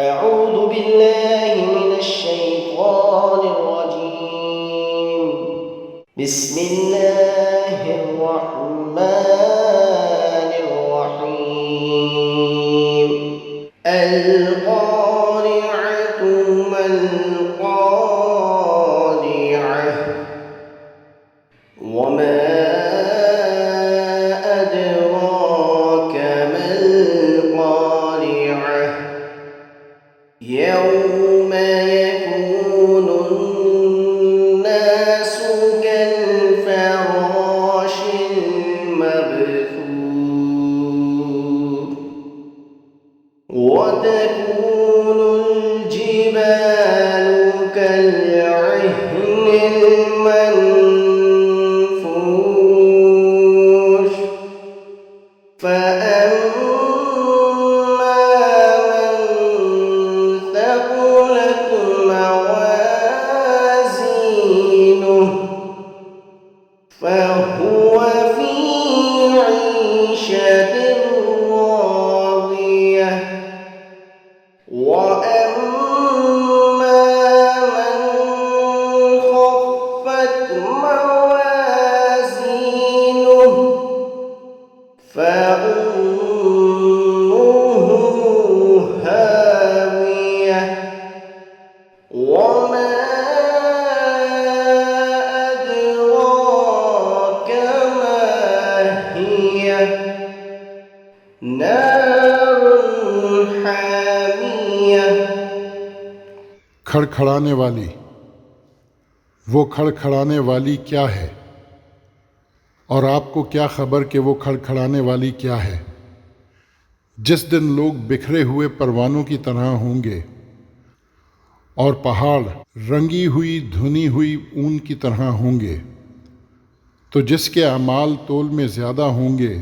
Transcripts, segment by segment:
أعوذ بالله من الشيطان الرجيم. بسم الله الرحمن الرحيم. القارعة ما القارعة وما أدراك ما القارعة يوم يكون الناس كالفراش المبثوث وتكون الجبال كالعهن المنفوش فأما من ثقلت موازينه فهو في عيشة راضية وأما من خفت موازينه فأمه هاوية وما أدراك ما هي نار حامية. खड़खड़ाने वाली, वो खड़खड़ाने वाली क्या है और आपको क्या खबर कि वो खड़खड़ाने वाली क्या है। जिस दिन लोग बिखरे हुए परवानों की तरह होंगे और पहाड़ रंगी हुई धुनी हुई ऊन की तरह होंगे, तो जिसके अमाल तोल में ज़्यादा होंगे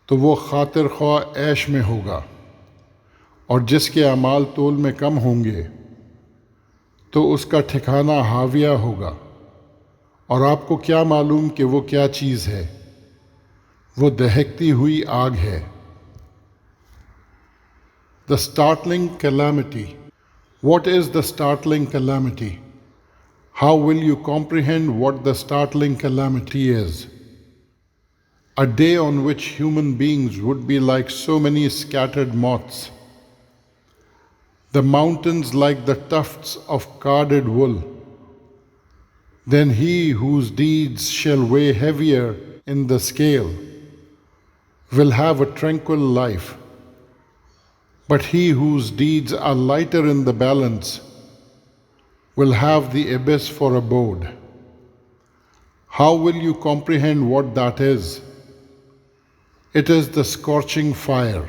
तो वो खातिर ख्वाह ऐश में होगा, और जिसके अमाल तोल में कम होंगे तो उसका ठिकाना हाविया होगा। और आपको क्या मालूम कि वो क्या चीज़ है, वो दहकती हुई आग है। The startling calamity. What is the startling calamity? How will you comprehend what the startling calamity is? A day on which human beings would be like so many scattered moths, the mountains like the tufts of carded wool. Then he whose deeds shall weigh heavier in the scale will have a tranquil life, but he whose deeds are lighter in the balance will have the abyss for abode. How will you comprehend what that is? It is the scorching fire.